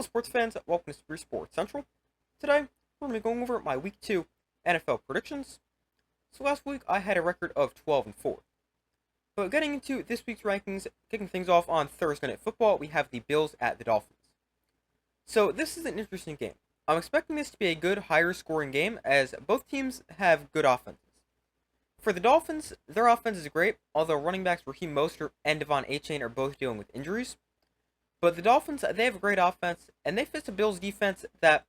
Hello, sports fans. Welcome to Spree Sports Central. Today, we're going to be going over my Week 2 NFL predictions. So last week, I had a record of 12-4. But getting into this week's rankings, kicking things off on Thursday Night Football, we have the Bills at the Dolphins. So this is an interesting game. I'm expecting this to be a good, higher-scoring game, as both teams have good offenses. For the Dolphins, their offense is great, although running backs Raheem Mostert and Devon Achane are both dealing with injuries. But the Dolphins, they have a great offense, and they face a Bills defense that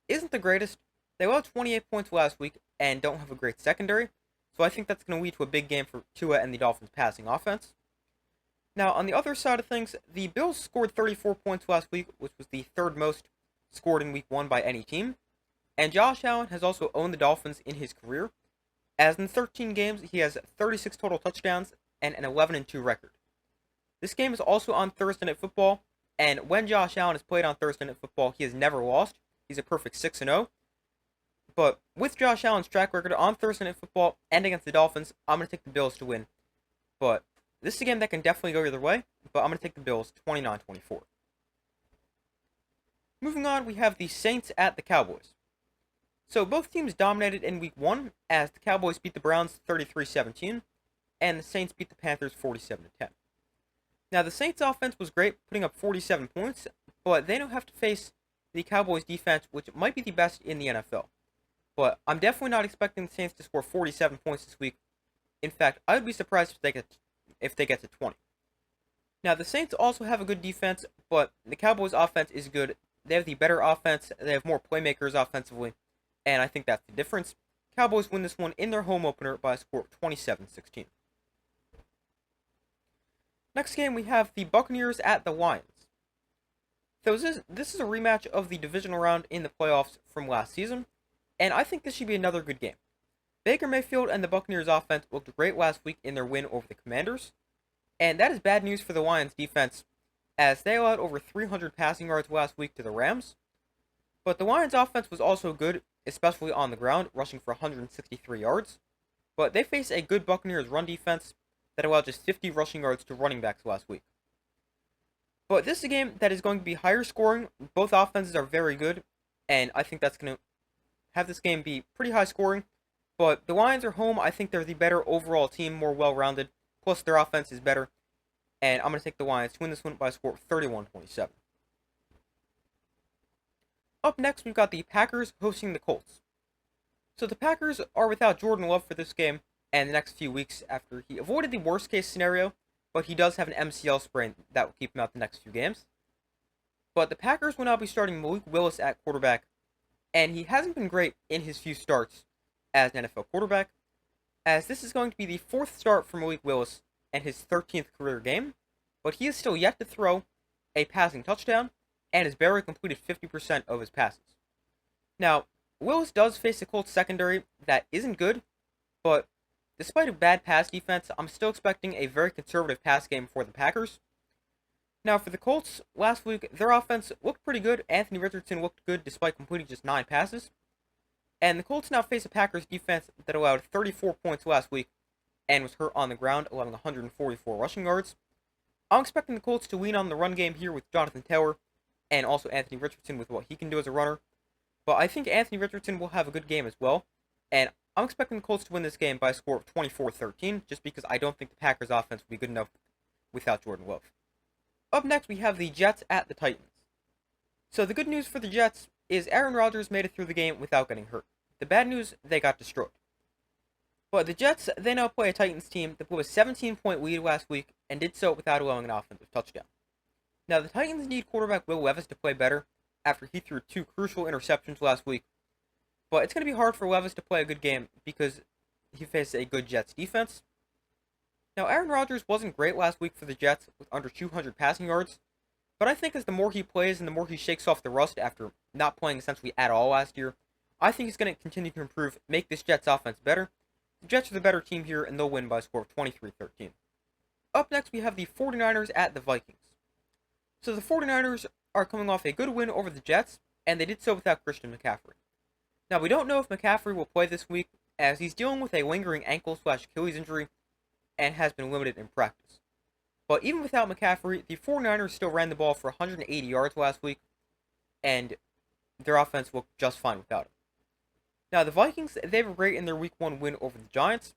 isn't the greatest. They allowed 28 points last week and don't have a great secondary, so I think that's going to lead to a big game for Tua and the Dolphins' passing offense. Now, on the other side of things, the Bills scored 34 points last week, which was the third most scored in Week 1 by any team, and Josh Allen has also owned the Dolphins in his career, as in 13 games, he has 36 total touchdowns and an 11-2 record. This game is also on Thursday Night Football, and when Josh Allen has played on Thursday Night Football, he has never lost. He's a perfect 6-0. But with Josh Allen's track record on Thursday Night Football and against the Dolphins, I'm going to take the Bills to win. But this is a game that can definitely go either way, but I'm going to take the Bills 29-24. Moving on, we have the Saints at the Cowboys. So both teams dominated in Week 1, as the Cowboys beat the Browns 33-17, and the Saints beat the Panthers 47-10. Now, the Saints' offense was great, putting up 47 points, but they don't have to face the Cowboys' defense, which might be the best in the NFL. But I'm definitely not expecting the Saints to score 47 points this week. In fact, I would be surprised if they get to 20. Now, the Saints also have a good defense, but the Cowboys' offense is good. They have the better offense, they have more playmakers offensively, and I think that's the difference. Cowboys win this one in their home opener by a score of 27-16. Next game, we have the Buccaneers at the Lions. So this is a rematch of the divisional round in the playoffs from last season, and I think this should be another good game. Baker Mayfield and the Buccaneers offense looked great last week in their win over the Commanders, and that is bad news for the Lions defense, as they allowed over 300 passing yards last week to the Rams. But the Lions offense was also good, especially on the ground, rushing for 163 yards. But they face a good Buccaneers run defense that allowed just 50 rushing yards to running backs last week. But this is a game that is going to be higher scoring. Both offenses are very good, and I think that's going to have this game be pretty high scoring. But the Lions are home. I think they're the better overall team, more well-rounded. Plus, their offense is better. And I'm going to take the Lions to win this one by a score of 31-27. Up next, we've got the Packers hosting the Colts. So the Packers are without Jordan Love for this game and the next few weeks after he avoided the worst case scenario, but he does have an MCL sprain that will keep him out the next few games. But the Packers will now be starting Malik Willis at quarterback, and he hasn't been great in his few starts as an NFL quarterback, as this is going to be the fourth start for Malik Willis and his 13th career game, but he is still yet to throw a passing touchdown and has barely completed 50% of his passes. Now, Willis does face a Colts secondary that isn't good, but despite a bad pass defense, I'm still expecting a very conservative pass game for the Packers. Now, for the Colts, last week, their offense looked pretty good. Anthony Richardson looked good despite completing just 9 passes. And the Colts now face a Packers defense that allowed 34 points last week and was hurt on the ground, allowing 144 rushing yards. I'm expecting the Colts to lean on the run game here with Jonathan Taylor and also Anthony Richardson with what he can do as a runner. But I think Anthony Richardson will have a good game as well. And I'm expecting the Colts to win this game by a score of 24-13, just because I don't think the Packers' offense will be good enough without Jordan Love. Up next, we have the Jets at the Titans. So the good news for the Jets is Aaron Rodgers made it through the game without getting hurt. The bad news, they got destroyed. But the Jets, they now play a Titans team that blew a 17-point lead last week and did so without allowing an offensive touchdown. Now, the Titans need quarterback Will Levis to play better after he threw 2 crucial interceptions last week. But it's going to be hard for Levis to play a good game because he faced a good Jets defense. Now, Aaron Rodgers wasn't great last week for the Jets with under 200 passing yards, but I think as the more he plays and the more he shakes off the rust after not playing essentially at all last year, I think he's going to continue to improve, make this Jets offense better. The Jets are the better team here, and they'll win by a score of 23-13. Up next, we have the 49ers at the Vikings. So the 49ers are coming off a good win over the Jets, and they did so without Christian McCaffrey. Now, we don't know if McCaffrey will play this week, as he's dealing with a lingering ankle/Achilles injury and has been limited in practice. But even without McCaffrey, the 49ers still ran the ball for 180 yards last week, and their offense looked just fine without him. Now, the Vikings, they were great in their Week 1 win over the Giants,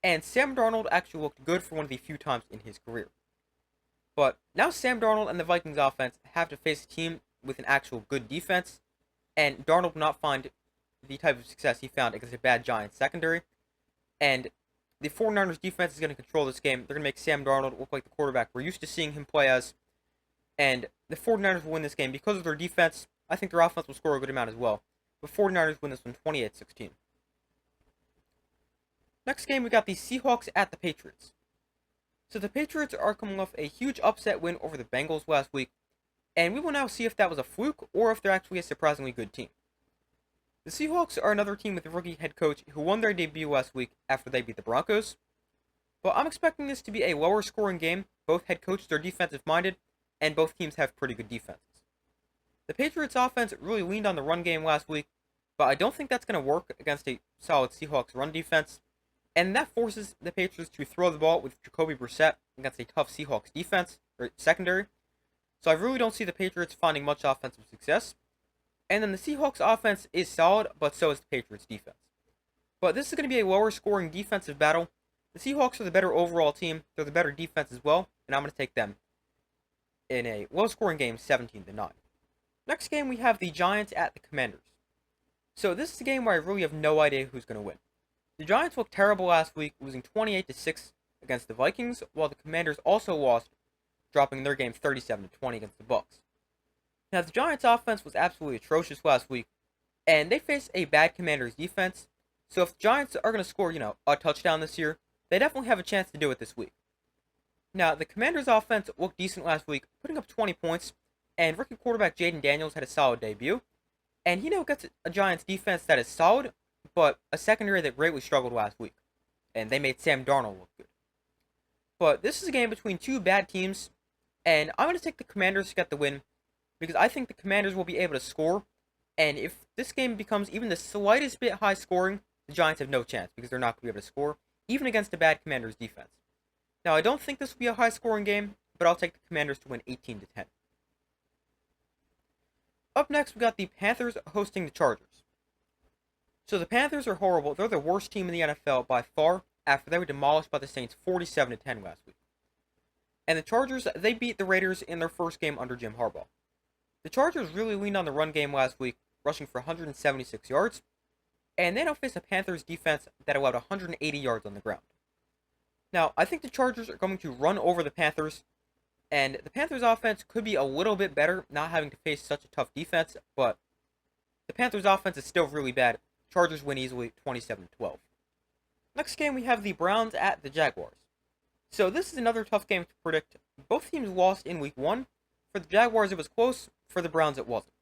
and Sam Darnold actually looked good for one of the few times in his career. But now Sam Darnold and the Vikings offense have to face a team with an actual good defense, and Darnold will not find the type of success he found against a bad Giants secondary, and the 49ers defense is going to control this game. They're going to make Sam Darnold look like the quarterback we're used to seeing him play as, and the 49ers will win this game because of their defense. I think their offense will score a good amount as well. But 49ers win this one 28-16. Next game, we got the Seahawks at the Patriots. So the Patriots are coming off a huge upset win over the Bengals last week, and we will now see if that was a fluke or if they're actually a surprisingly good team. The Seahawks are another team with a rookie head coach who won their debut last week after they beat the Broncos. But I'm expecting this to be a lower scoring game. Both head coaches are defensive minded, and both teams have pretty good defenses. The Patriots offense really leaned on the run game last week, but I don't think that's going to work against a solid Seahawks run defense, and that forces the Patriots to throw the ball with Jacoby Brissett against a tough Seahawks defense, or secondary. So I really don't see the Patriots finding much offensive success. And then the Seahawks offense is solid, but so is the Patriots defense. But this is going to be a lower scoring defensive battle. The Seahawks are the better overall team. They're the better defense as well, and I'm going to take them in a low scoring game, 17-9. Next game, we have the Giants at the Commanders. So this is a game where I really have no idea who's going to win. The Giants looked terrible last week, losing 28-6 against the Vikings, while the Commanders also lost, dropping their game 37-20 against the Bucs. Now, the Giants' offense was absolutely atrocious last week, and they faced a bad Commanders' defense. So if the Giants are going to score, a touchdown this year, they definitely have a chance to do it this week. Now, the Commanders' offense looked decent last week, putting up 20 points, and rookie quarterback Jaden Daniels had a solid debut. And he now gets a Giants defense that is solid, but a secondary that greatly struggled last week. And they made Sam Darnold look good. But this is a game between two bad teams, and I'm going to take the Commanders to get the win, because I think the Commanders will be able to score, and if this game becomes even the slightest bit high scoring, the Giants have no chance, because they're not going to be able to score, even against a bad Commanders defense. Now, I don't think this will be a high scoring game, but I'll take the Commanders to win 18-10. Up next, we got the Panthers hosting the Chargers. So the Panthers are horrible. They're the worst team in the NFL by far, after they were demolished by the Saints 47-10 last week. And the Chargers, they beat the Raiders in their first game under Jim Harbaugh. The Chargers really leaned on the run game last week, rushing for 176 yards, and they now face a Panthers defense that allowed 180 yards on the ground. Now, I think the Chargers are going to run over the Panthers, and the Panthers offense could be a little bit better, not having to face such a tough defense, but the Panthers offense is still really bad. Chargers win easily, 27-12. Next game, we have the Browns at the Jaguars. So this is another tough game to predict. Both teams lost in Week 1. For the Jaguars, it was close. For the Browns, it wasn't.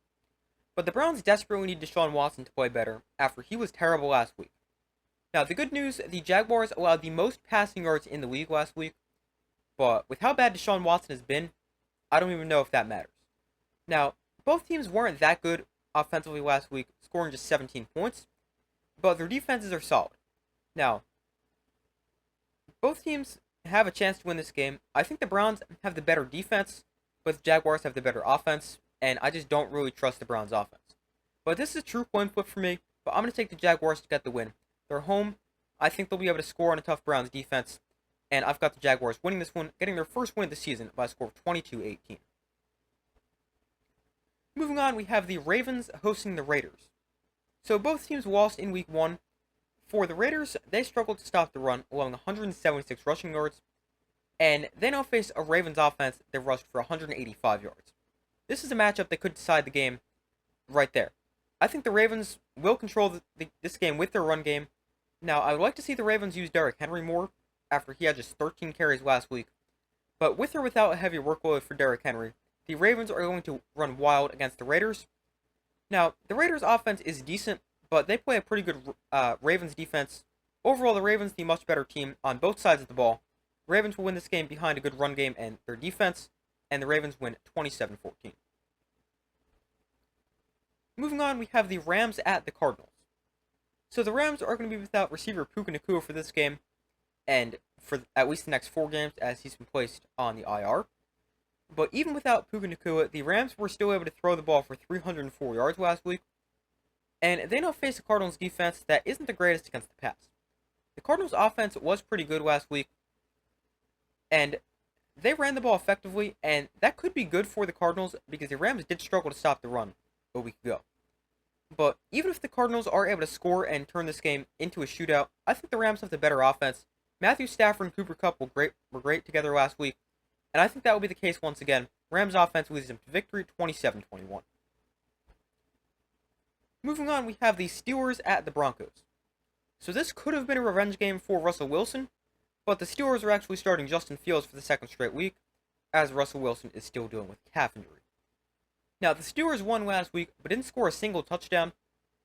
But the Browns desperately need Deshaun Watson to play better after he was terrible last week. Now, the good news, the Jaguars allowed the most passing yards in the league last week, but with how bad Deshaun Watson has been, I don't even know if that matters. Now, both teams weren't that good offensively last week, scoring just 17 points, but their defenses are solid. Now, both teams have a chance to win this game. I think the Browns have the better defense, but the Jaguars have the better offense, and I just don't really trust the Browns' offense. But this is a true coin flip for me, but I'm going to take the Jaguars to get the win. They're home. I think they'll be able to score on a tough Browns defense, and I've got the Jaguars winning this one, getting their first win of the season by a score of 22-18. Moving on, we have the Ravens hosting the Raiders. So both teams lost in Week 1. For the Raiders, they struggled to stop the run, allowing 176 rushing yards, and they now face a Ravens offense that rushed for 185 yards. This is a matchup that could decide the game right there. I think the Ravens will control this game with their run game. Now, I would like to see the Ravens use Derrick Henry more after he had just 13 carries last week. But with or without a heavy workload for Derrick Henry, the Ravens are going to run wild against the Raiders. Now, the Raiders' offense is decent, but they play a pretty good Ravens defense. Overall, the Ravens the much better team on both sides of the ball. The Ravens will win this game behind a good run game and their defense, and the Ravens win 27-14. Moving on, we have the Rams at the Cardinals. So the Rams are going to be without receiver Puka Nacua for this game, and for at least the next 4 games as he's been placed on the IR. But even without Puka Nacua, the Rams were still able to throw the ball for 304 yards last week, and they now face a Cardinals defense that isn't the greatest against the pass. The Cardinals offense was pretty good last week, and they ran the ball effectively, and that could be good for the Cardinals because the Rams did struggle to stop the run a week ago. But even if the Cardinals are able to score and turn this game into a shootout, I think the Rams have the better offense. Matthew Stafford and Cooper Kupp were great together last week, and I think that will be the case once again. Rams offense loses them to victory 27-21. Moving on, we have the Steelers at the Broncos. So this could have been a revenge game for Russell Wilson, but the Steelers are actually starting Justin Fields for the second straight week, as Russell Wilson is still dealing with calf injury. Now, the Steelers won last week, but didn't score a single touchdown,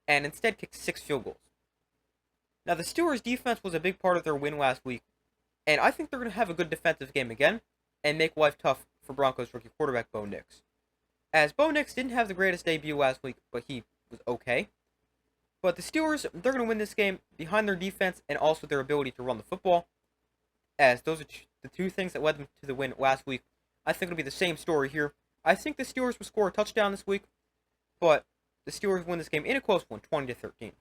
and instead kicked 6 field goals. Now, the Steelers' defense was a big part of their win last week, and I think they're going to have a good defensive game again, and make life tough for Broncos rookie quarterback Bo Nix. As Bo Nix didn't have the greatest debut last week, but he was okay. But the Steelers, they're going to win this game behind their defense and also their ability to run the football, as those are the two things that led them to the win last week. I think it'll be the same story here. I think the Steelers will score a touchdown this week, but the Steelers win this game in a close one, 20-13.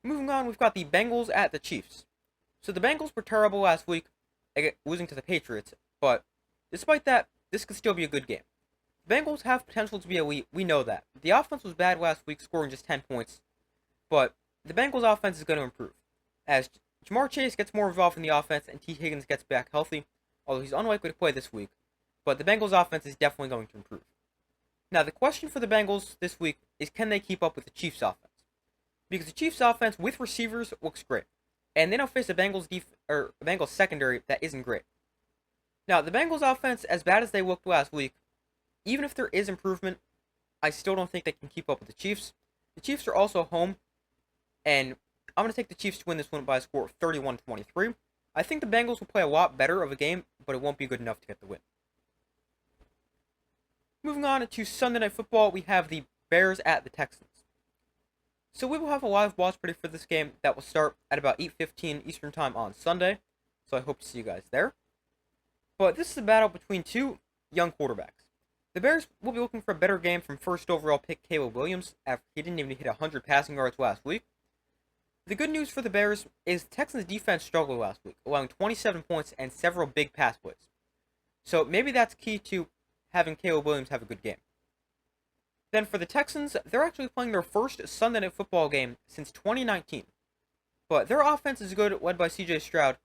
Moving on, we've got the Bengals at the Chiefs. So the Bengals were terrible last week, losing to the Patriots, but despite that, this could still be a good game. The Bengals have potential to be elite, we know that. The offense was bad last week, scoring just 10 points, but the Bengals offense is going to improve. As Jamar Chase gets more involved in the offense and T. Higgins gets back healthy, although he's unlikely to play this week, but the Bengals offense is definitely going to improve. Now, the question for the Bengals this week is, can they keep up with the Chiefs offense? Because the Chiefs offense with receivers looks great, and they now face a Bengals secondary that isn't great. Now, the Bengals offense, as bad as they looked last week, even if there is improvement, I still don't think they can keep up with the Chiefs. The Chiefs are also home, and I'm going to take the Chiefs to win this one by a score of 31-23. I think the Bengals will play a lot better of a game, but it won't be good enough to get the win. Moving on to Sunday Night Football, we have the Bears at the Texans. So we will have a live watch party for this game that will start at about 8:15 Eastern Time on Sunday, so I hope to see you guys there. But this is a battle between two young quarterbacks. The Bears will be looking for a better game from first overall pick Caleb Williams, after he didn't even hit 100 passing yards last week. The good news for the Bears is the Texans' defense struggled last week, allowing 27 points and several big pass plays. So maybe that's key to having Caleb Williams have a good game. Then for the Texans, they're actually playing their first Sunday Night Football game since 2019. But their offense is good, led by C.J. Stroud,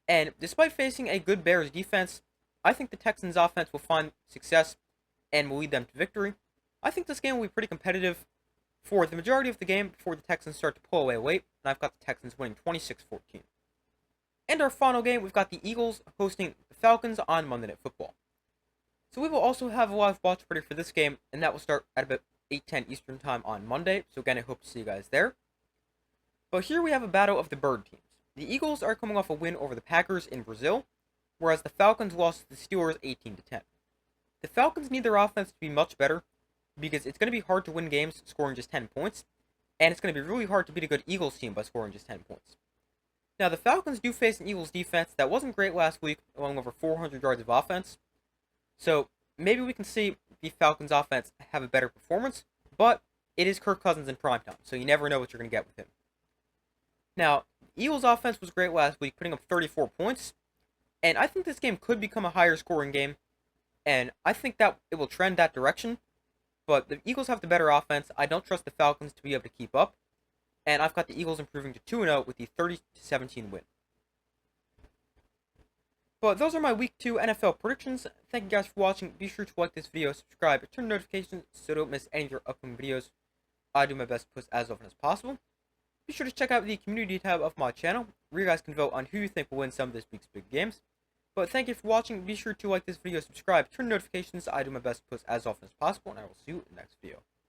and despite facing a good Bears defense, I think the Texans' offense will find success and will lead them to victory. I think this game will be pretty competitive for the majority of the game before the Texans start to pull away late, and I've got the Texans winning 26-14. And our final game, we've got the Eagles hosting the Falcons on Monday Night Football. So we will also have a live watch party for this game, and that will start at about 8:10 Eastern Time on Monday, so again, I hope to see you guys there. But here we have a battle of the bird teams. The Eagles are coming off a win over the Packers in Brazil, whereas the Falcons lost to the Steelers 18-10. The Falcons need their offense to be much better, because it's going to be hard to win games scoring just 10 points, and it's going to be really hard to beat a good Eagles team by scoring just 10 points. Now, the Falcons do face an Eagles defense that wasn't great last week, allowing over 400 yards of offense, so maybe we can see the Falcons offense have a better performance, but it is Kirk Cousins in primetime, so you never know what you're going to get with him. Now, Eagles offense was great last week, putting up 34 points, and I think this game could become a higher scoring game, and I think that it will trend that direction, but the Eagles have the better offense. I don't trust the Falcons to be able to keep up, and I've got the Eagles improving to 2-0 with the 30-17 win. But those are my Week 2 NFL predictions. Thank you guys for watching. Be sure to like this video, subscribe, and turn notifications so don't miss any of your upcoming videos. I do my best to post as often as possible. Be sure to check out the community tab of my channel, where you guys can vote on who you think will win some of this week's big games. But thank you for watching. Be sure to like this video, subscribe, turn notifications. I do my best to post as often as possible, and I will see you in the next video.